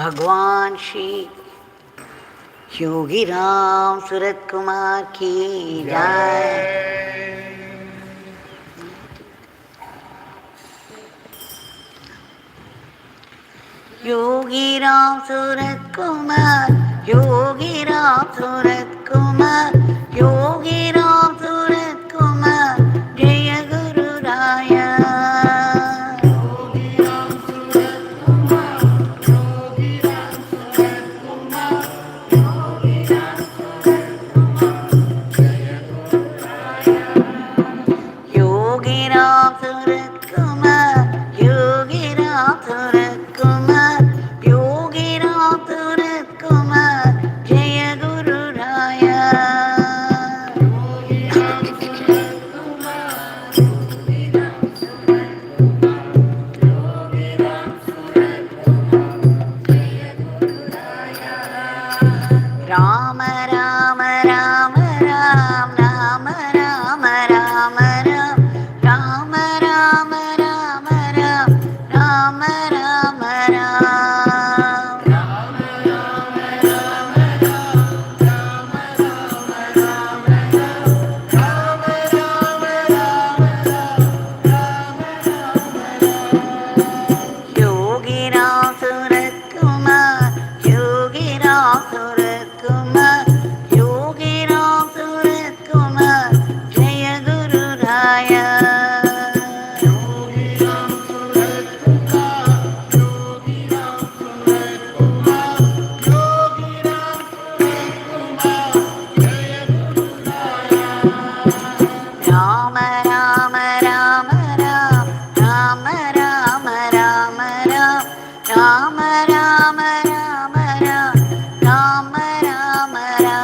Bhagwan Shri Yogi Ramsuratkumar ki jai. Yogi Ramsuratkumar, Yogi Ramsuratkumar, Yogi Ramsuratkumar, Jaya Guru Raya. Yogi Ramsuratkumar, Yogi Ramsuratkumar, Yogi Ramsuratkumar, Jaya Guru Raya. Rama Rama Rama Ram, Rama Rama Rama Ram, Rama Rama Rama Ram, Rama Rama Ram. Yogi Ramsuratkumar, Yogi Ramsuratkumar, Yogi Ramsuratkumar, Jaya Guru Raya. Rama Rama Rama Ram, Rama Rama Rama Ram, Rama Rama Rama Ram, Rama Rama Ram.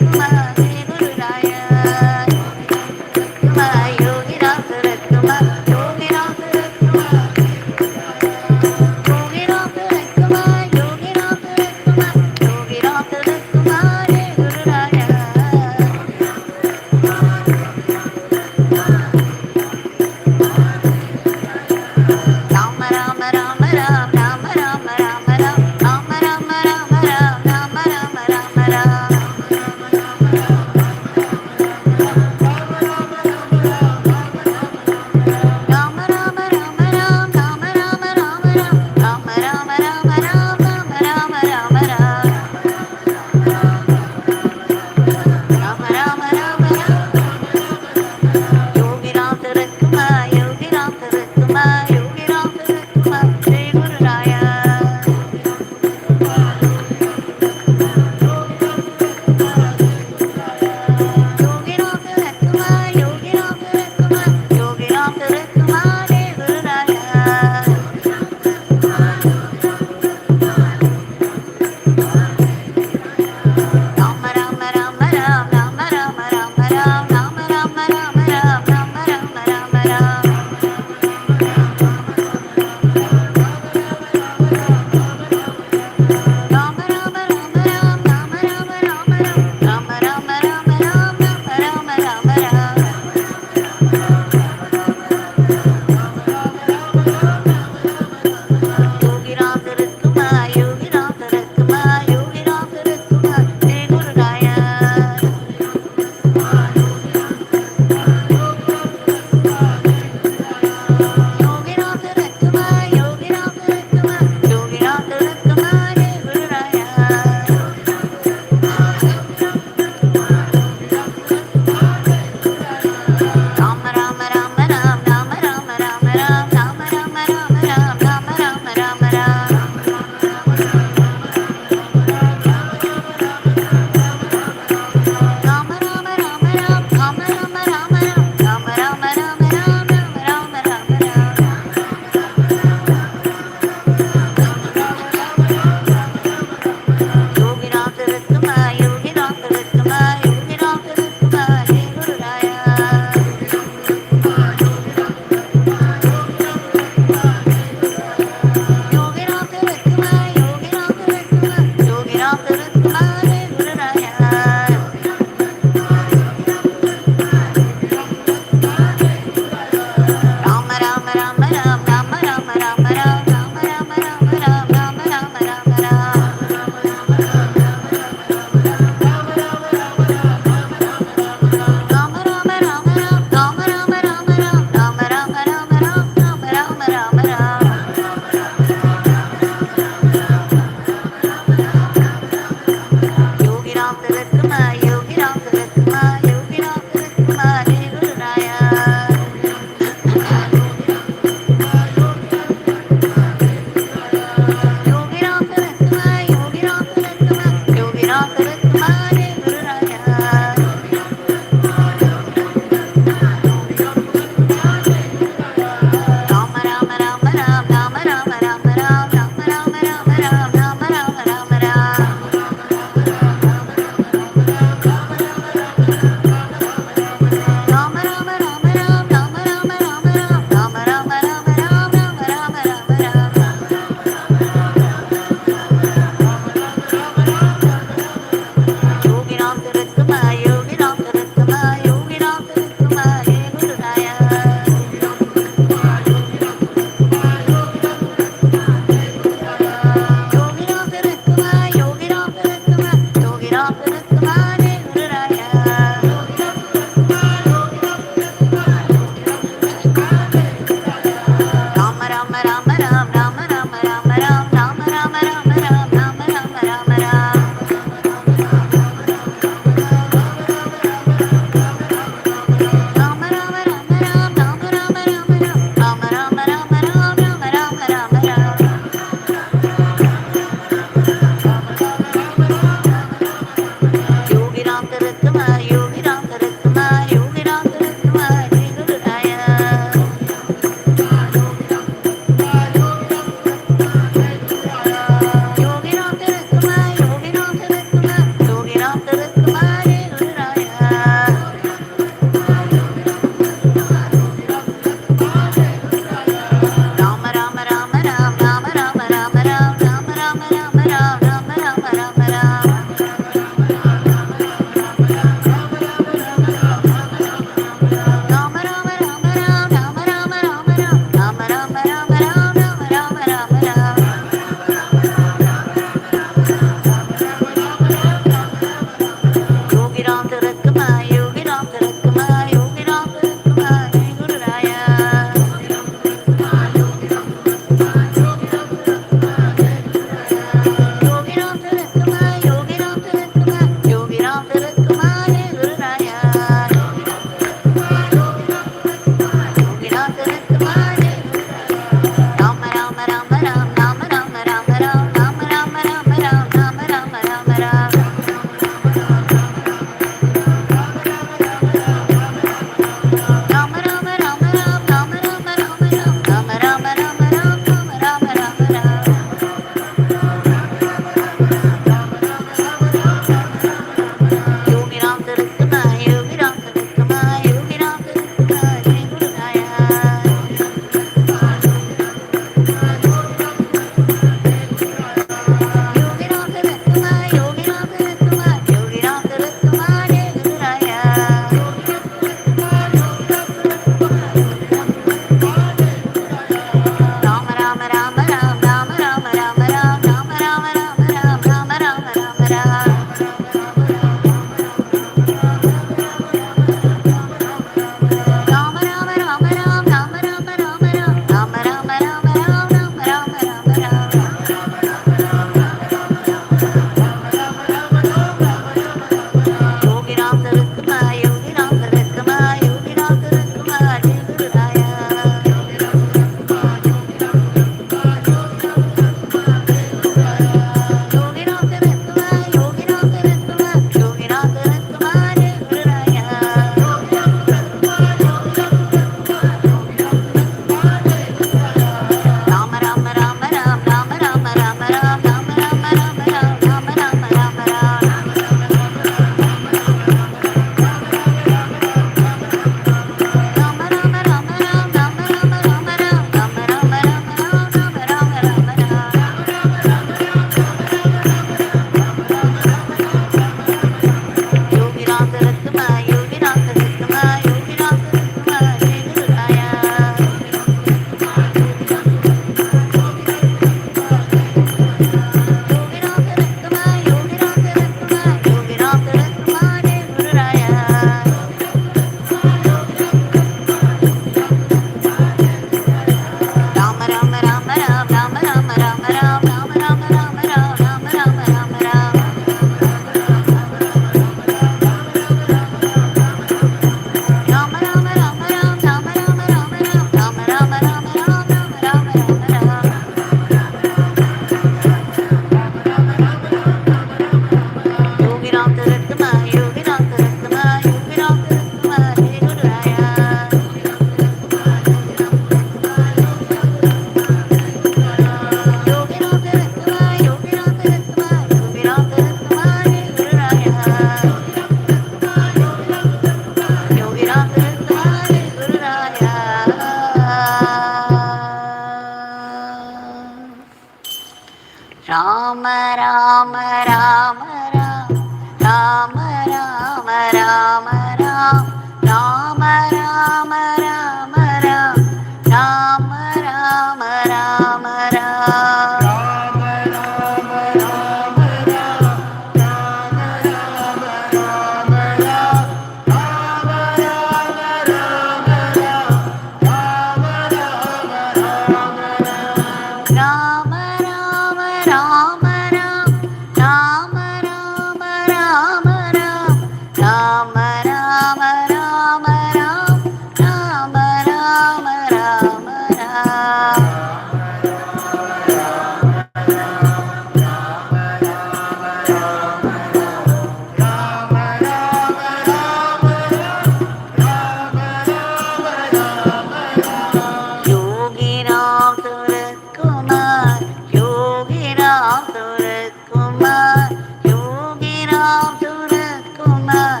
Yogi Ramsuratkumar,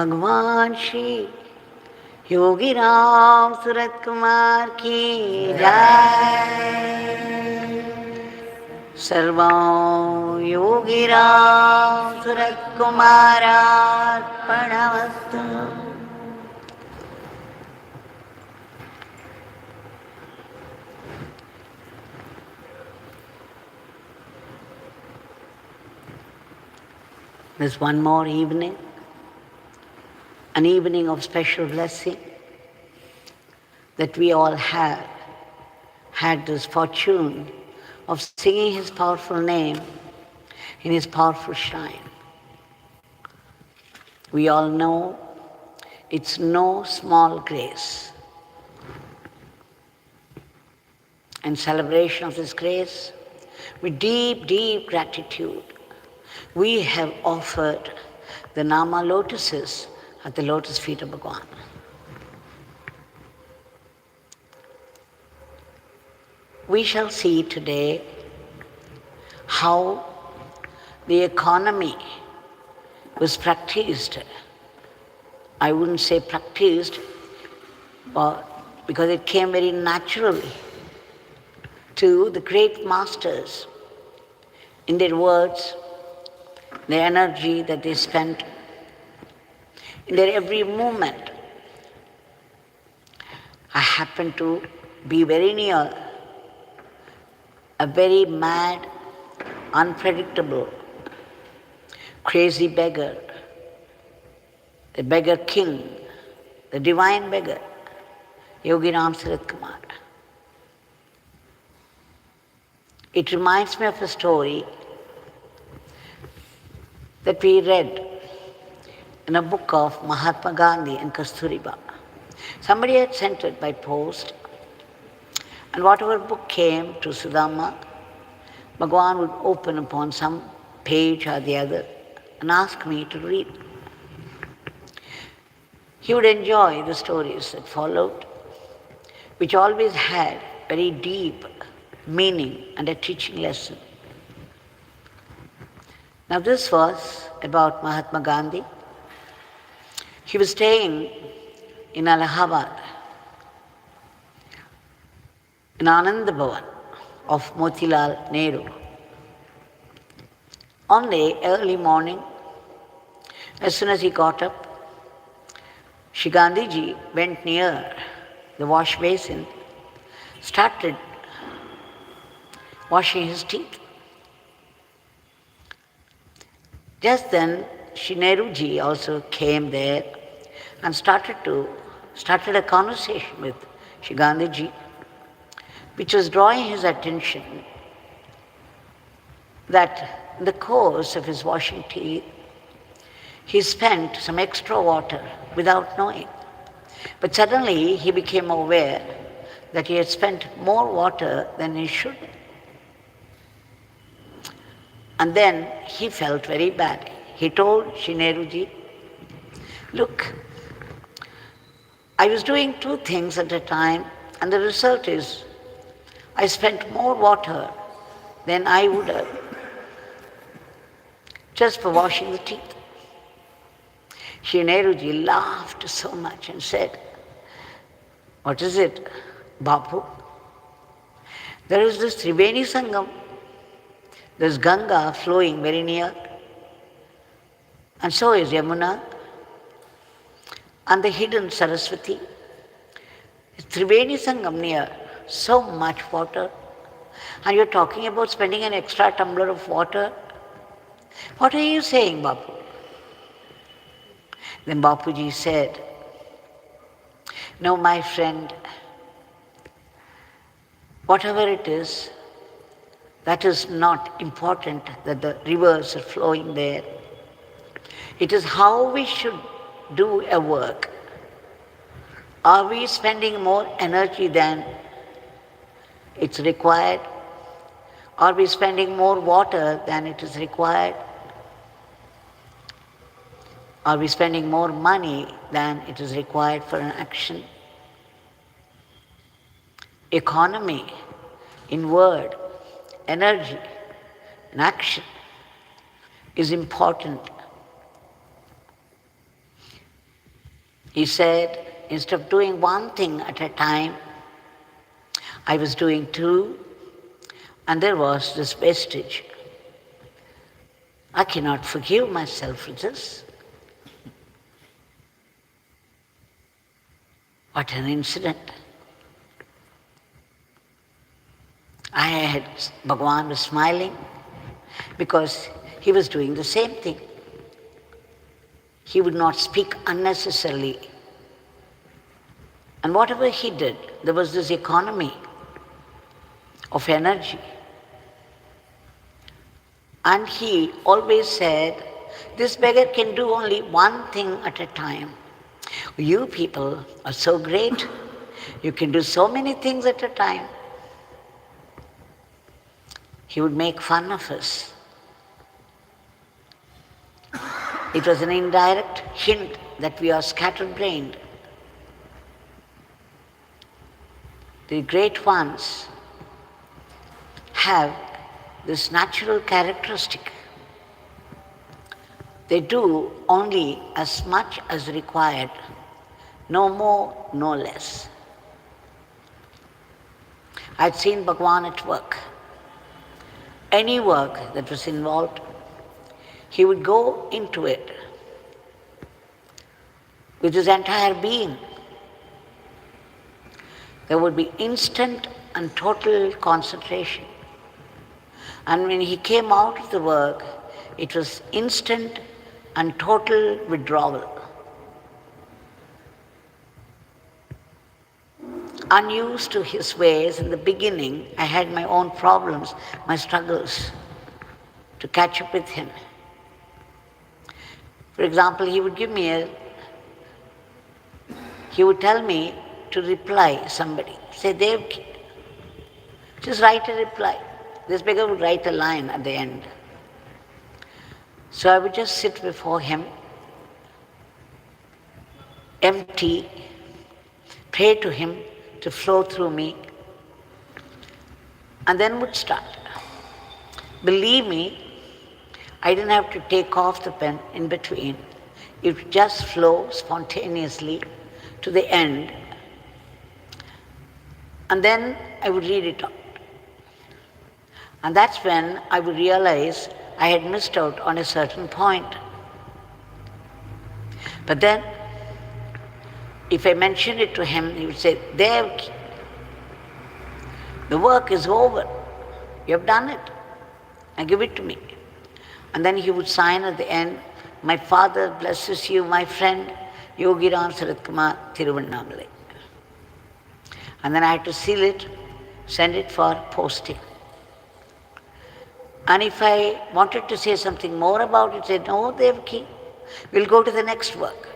Bhagwan Shri Yogi Ramsuratkumar ki Jai. Sarvam Yogi Ramsuratkumar Arpanamastu. There's one more evening, an evening of special blessing that we all have had this fortune of singing His powerful name in His powerful shrine. We all know it's no small grace. In celebration of this grace, with deep, deep gratitude, we have offered the Nama lotuses at the lotus feet of Bhagwan. We shall see today how the economy was practiced. I wouldn't say practiced, but because it came very naturally to the great masters in their words, the energy that they spent in their every moment. I happened to be very near a very mad, unpredictable, crazy beggar, the beggar king, the divine beggar, Yogi Ramsuratkumar. It reminds me of a story that we read in a book of Mahatma Gandhi and Kasturiba. Somebody had sent it by post, and whatever book came to Sudama, Bhagwan would open upon some page or the other and ask me to read. He would enjoy the stories that followed, which always had very deep meaning and a teaching lesson. Now this was about Mahatma Gandhi. He was staying in Allahabad, in Ananda Bhavan of Motilal Nehru. One day, early morning, as soon as he got up, Shri Gandhiji went near the wash basin, started washing his teeth. Just then, Shri Nehruji also came there and started a conversation with Shri Gandhiji, which was drawing his attention that in the course of his washing teeth, he spent some extra water without knowing. But suddenly he became aware that he had spent more water than he should. And then he felt very bad. He told Shri Nehruji, look, I was doing two things at a time, and the result is I spent more water than I would have just for washing the teeth. Shri Nehruji laughed so much and said, what is it, Bapu? There is this Triveni Sangam. There's Ganga flowing very near, and so is Yamuna, and the hidden Saraswati. Triveni Sangam near, so much water, and you're talking about spending an extra tumbler of water. What are you saying, Bapu? Then Bapuji said, no, my friend, whatever it is, that is not important that the rivers are flowing there. It is how we should do a work. Are we spending more energy than it's required? Are we spending more water than it is required? Are we spending more money than it is required for an action? Economy, in word, energy, and action is important. He said, instead of doing one thing at a time, I was doing two, and there was this wastage. I cannot forgive myself for this. What an incident. Bhagwan was smiling because he was doing the same thing. He would not speak unnecessarily. And whatever he did, there was this economy of energy. And he always said, this beggar can do only one thing at a time. You people are so great. You can do so many things at a time. He would make fun of us. It was an indirect hint that we are scatterbrained. The great ones have this natural characteristic. They do only as much as required, no more, no less. I'd seen Bhagwan at work. Any work that was involved, he would go into it with his entire being. There would be instant and total concentration. And when he came out of the work, it was instant and total withdrawal. Unused to his ways, in the beginning, I had my own problems, my struggles to catch up with him. For example, he would tell me to reply somebody. Say, Devaki, just write a reply. This beggar would write a line at the end. So I would just sit before him, empty, pray to him to flow through me, and then would start. Believe me, I didn't have to take off the pen in between. It would just flow spontaneously to the end, and then I would read it out. And that's when I would realize I had missed out on a certain point. But then, if I mentioned it to him, he would say, Devaki, the work is over. You have done it. Now give it to me. And then he would sign at the end, my father blesses you, my friend, Yogi Ramsuratkumar Tiruvannamalai. And then I had to seal it, send it for posting. And if I wanted to say something more about it, say, no, Devaki, we'll go to the next work.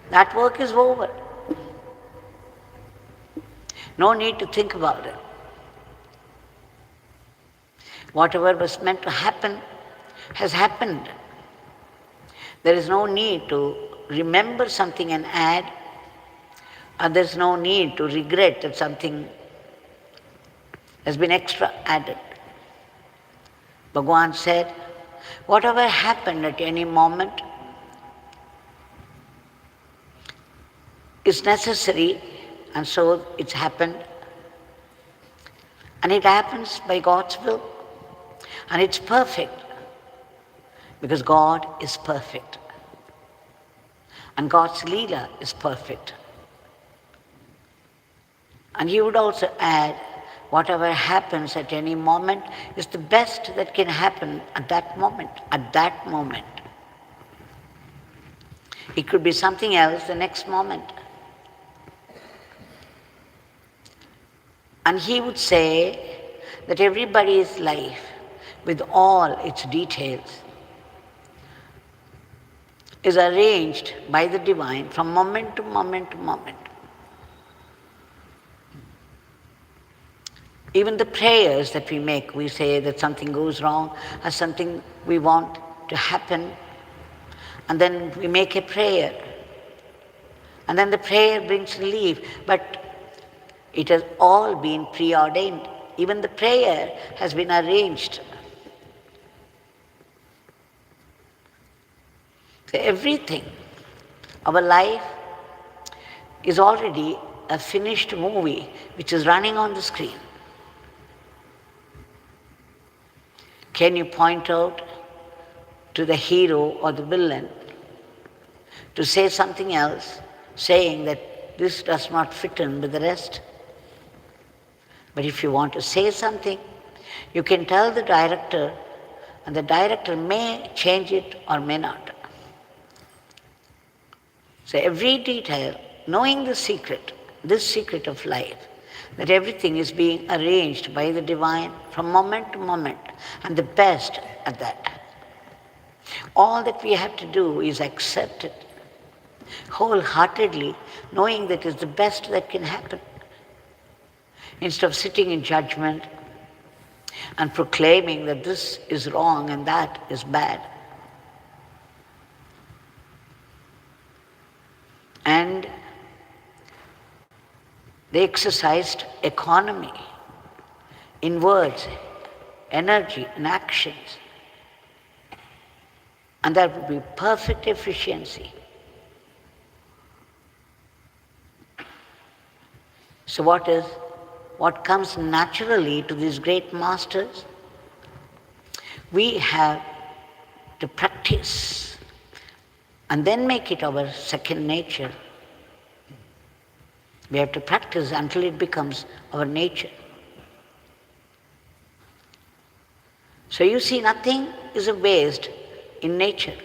That work is over. No need to think about it. Whatever was meant to happen has happened. There is no need to remember something and add, and there's no need to regret that something has been extra added. Bhagwan said, whatever happened at any moment is necessary, and so it's happened. And it happens by God's will. And it's perfect, because God is perfect. And God's Leela is perfect. And he would also add, whatever happens at any moment is the best that can happen at that moment, It could be something else the next moment. And he would say that everybody's life, with all its details, is arranged by the divine from moment to moment to moment. Even the prayers that we make, we say that something goes wrong or something we want to happen, and then we make a prayer. And then the prayer brings relief, but it has all been preordained. Even the prayer has been arranged. So everything, our life is already a finished movie which is running on the screen. Can you point out to the hero or the villain to say something else, saying that this does not fit in with the rest? But if you want to say something, you can tell the director, and the director may change it or may not. So every detail, knowing the secret, this secret of life, that everything is being arranged by the divine from moment to moment, and the best at that. All that we have to do is accept it wholeheartedly, knowing that it's the best that can happen. Instead of sitting in judgment and proclaiming that this is wrong and that is bad. And they exercised economy in words, energy, and actions. And that would be perfect efficiency. So what comes naturally to these great masters? We have to practice and then make it our second nature. We have to practice until it becomes our nature. So you see, nothing is a waste in nature.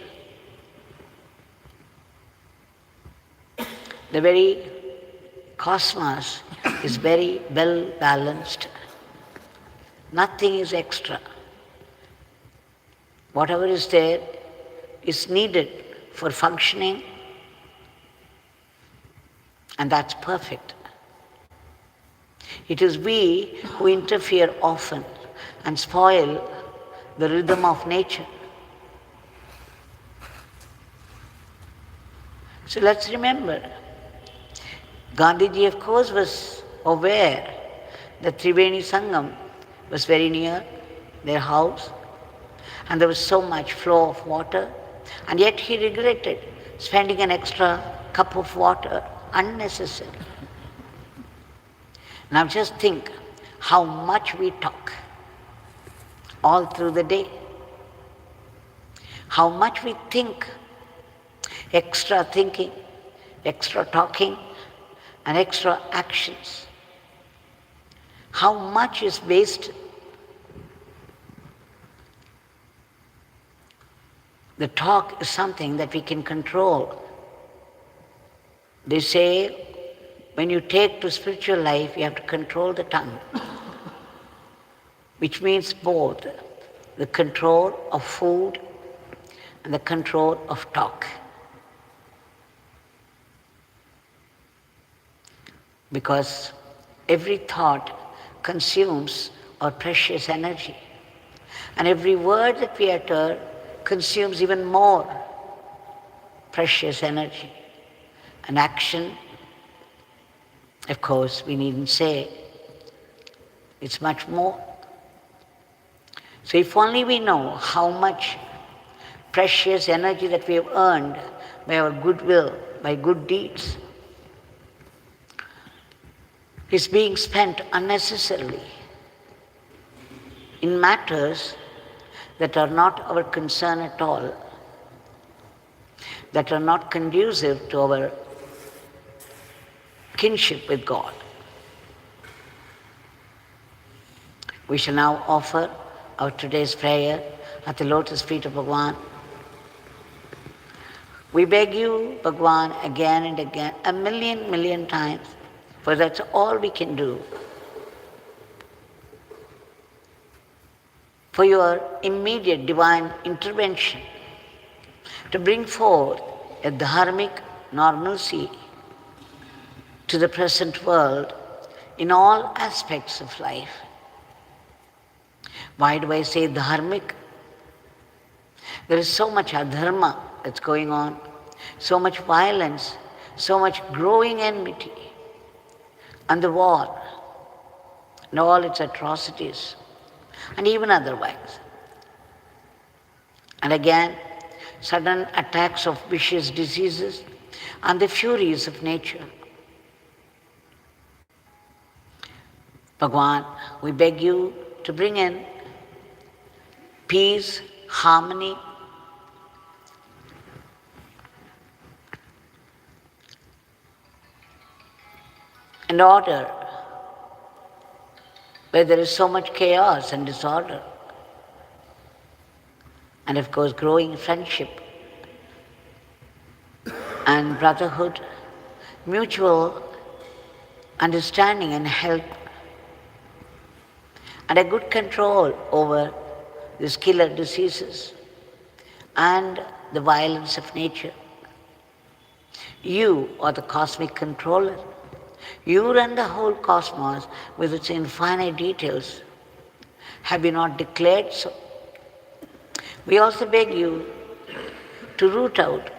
The very cosmos is very well balanced. Nothing is extra. Whatever is there is needed for functioning, and that's perfect. It is we who interfere often and spoil the rhythm of nature. So let's remember, Gandhiji, of course, was aware that Triveni Sangam was very near their house, and there was so much flow of water, and yet he regretted spending an extra cup of water unnecessary. Now just think how much we talk all through the day, how much we think, extra thinking, extra talking, and extra actions. How much is wasted? The talk is something that we can control. They say, when you take to spiritual life, you have to control the tongue, which means both the control of food and the control of talk. Because every thought consumes our precious energy, and every word that we utter consumes even more precious energy. And action, of course, we needn't say, it's much more. So if only we know how much precious energy that we have earned by our goodwill, by good deeds, is being spent unnecessarily in matters that are not our concern at all, that are not conducive to our kinship with God. We shall now offer our today's prayer at the lotus feet of Bhagwan. We beg you, Bhagwan, again and again, a million times, for that's all we can do, for your immediate divine intervention to bring forth a dharmic normalcy to the present world in all aspects of life. Why do I say dharmic? There is so much adharma that's going on, so much violence, so much growing enmity, and the war, and all its atrocities, and even otherwise. And again, sudden attacks of vicious diseases and the furies of nature. Bhagwan, we beg you to bring in peace, harmony, and order where there is so much chaos and disorder. And of course, growing friendship and brotherhood, mutual understanding and help, and a good control over these killer diseases and the violence of nature. You are the cosmic controller. You run the whole cosmos with its infinite details. Have you not declared so? We also beg you to root out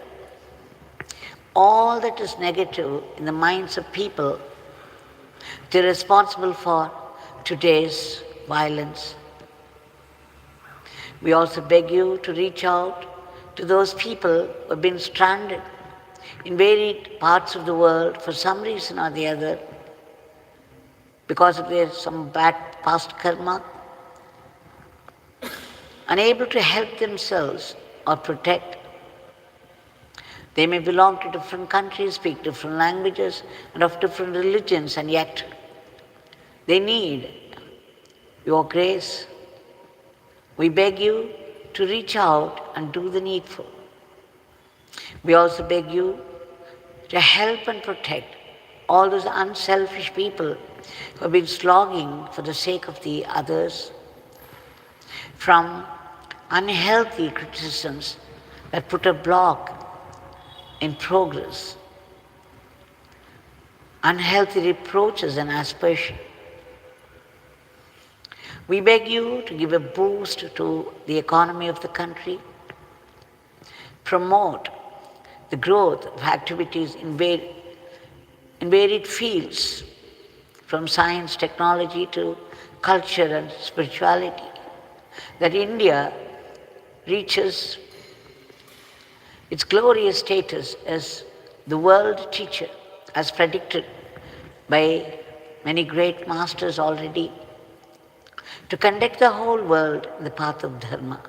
all that is negative in the minds of people that are responsible for today's violence. We also beg you to reach out to those people who have been stranded in varied parts of the world for some reason or the other, because of their some bad past karma, unable to help themselves or protect. They may belong to different countries, speak different languages, and of different religions, and yet they need your grace. We beg you to reach out and do the needful. We also beg you to help and protect all those unselfish people who have been slogging for the sake of the others from unhealthy criticisms that put a block in progress, unhealthy reproaches and aspersion. We beg you to give a boost to the economy of the country, promote the growth of activities in varied fields, from science, technology to culture and spirituality, that India reaches its glorious status as the world teacher, as predicted by many great masters already, to conduct the whole world in the path of dharma.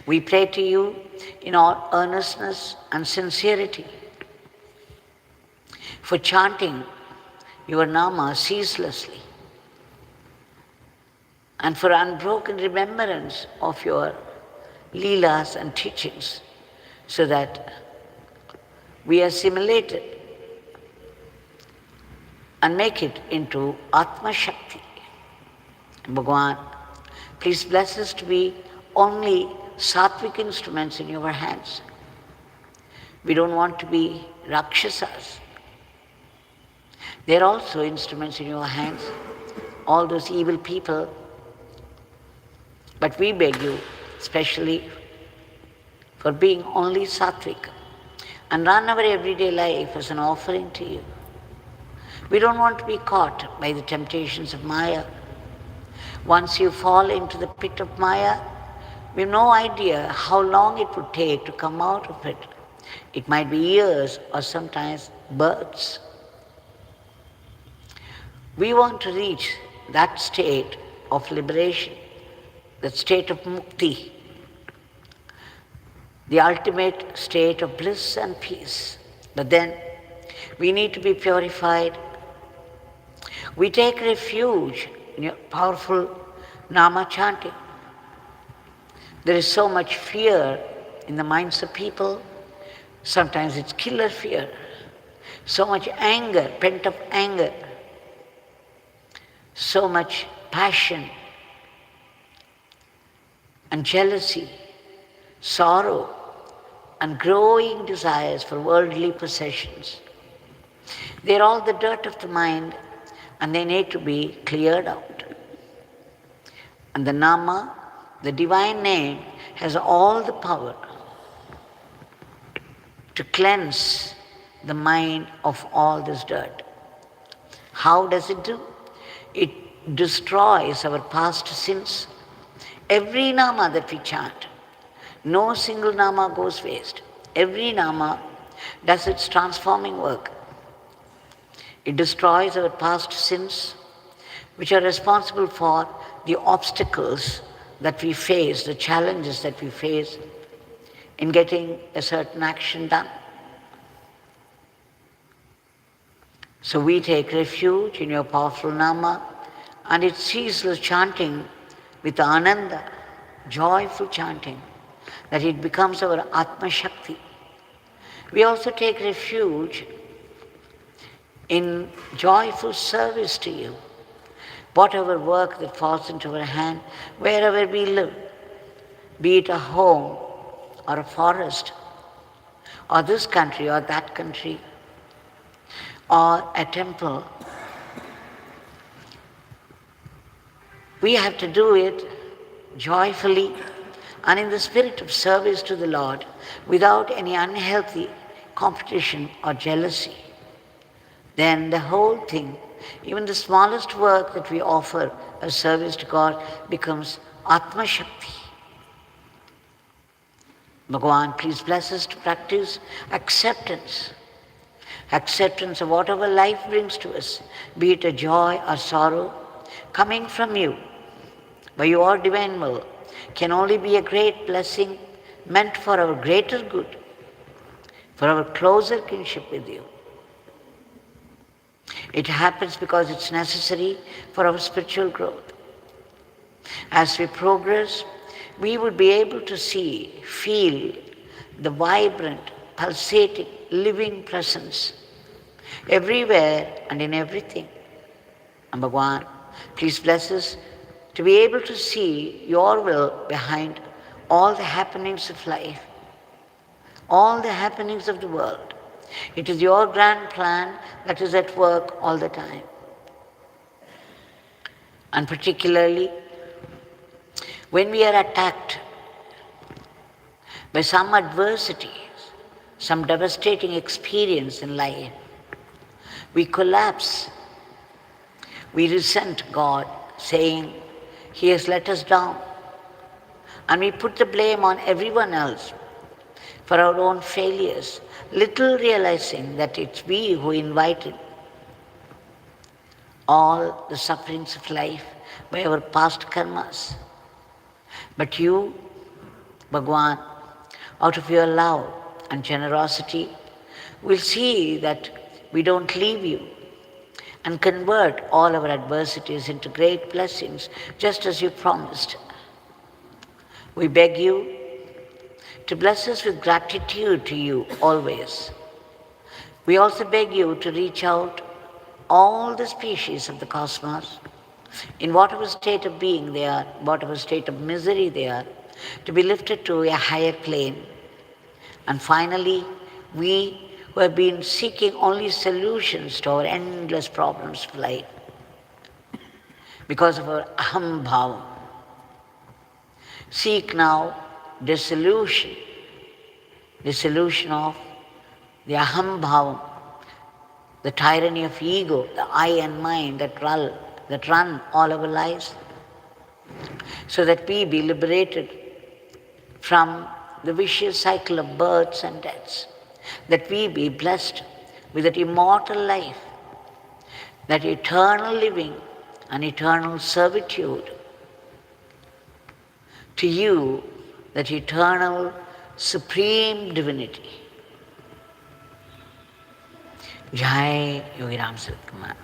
We pray to you in all earnestness and sincerity for chanting your Nama ceaselessly, and for unbroken remembrance of your leelas and teachings, so that we assimilate it and make it into Atma Shakti. Bhagwan, please bless us to be only sattvic instruments in your hands. We don't want to be Rakshasas. They're also instruments in your hands, all those evil people. But we beg you, especially for being only sattvic, and run our everyday life as an offering to you. We don't want to be caught by the temptations of Maya. Once you fall into the pit of Maya, we have no idea how long it would take to come out of it. It might be years or sometimes births. We want to reach that state of liberation, that state of mukti, the ultimate state of bliss and peace. But then we need to be purified. We take refuge in your powerful Nama chanting. There is so much fear in the minds of people. Sometimes it's killer fear. So much anger, pent-up anger. So much passion and jealousy, sorrow, and growing desires for worldly possessions. They're all the dirt of the mind, and they need to be cleared out. And the Nama, the divine name, has all the power to cleanse the mind of all this dirt. How does it do? It destroys our past sins. Every Nama that we chant, no single Nama goes waste. Every Nama does its transforming work. It destroys our past sins, which are responsible for the obstacles that we face, the challenges that we face in getting a certain action done. So we take refuge in your powerful Nama and its ceaseless chanting with Ananda, joyful chanting, that it becomes our Atma Shakti. We also take refuge in joyful service to you. Whatever work that falls into our hand, wherever we live, be it a home or a forest, or this country or that country, or a temple, we have to do it joyfully and in the spirit of service to the Lord, without any unhealthy competition or jealousy. Then the whole thing, even the smallest work that we offer as service to God, becomes Atma Shakti. Bhagwan, please bless us to practice acceptance. Acceptance of whatever life brings to us, be it a joy or sorrow, coming from you, by your divine will, can only be a great blessing meant for our greater good, for our closer kinship with you. It happens because it's necessary for our spiritual growth. As we progress, we would be able to see, feel the vibrant, pulsating, living presence everywhere and in everything. And Bhagwan, please bless us to be able to see your will behind all the happenings of life, all the happenings of the world. It is your grand plan that is at work all the time. And particularly, when we are attacked by some adversity, some devastating experience in life, we collapse. We resent God, saying, He has let us down. And we put the blame on everyone else for our own failures, little realizing that it's we who invited all the sufferings of life by our past karmas. But you, Bhagwan, out of your love and generosity, will see that we don't leave you and convert all our adversities into great blessings, just as you promised. We beg you to bless us with gratitude to you always. We also beg you to reach out all the species of the cosmos, in whatever state of being they are, whatever state of misery they are, to be lifted to a higher plane. And finally, we who have been seeking only solutions to our endless problems of life, because of our aham bhava, seek now dissolution of the aham bhava, the tyranny of ego, the I and mine that run all our lives, so that we be liberated from the vicious cycle of births and deaths, that we be blessed with that immortal life, that eternal living and eternal servitude to you, that eternal supreme divinity. Jai Yogi Ramsuratkumar.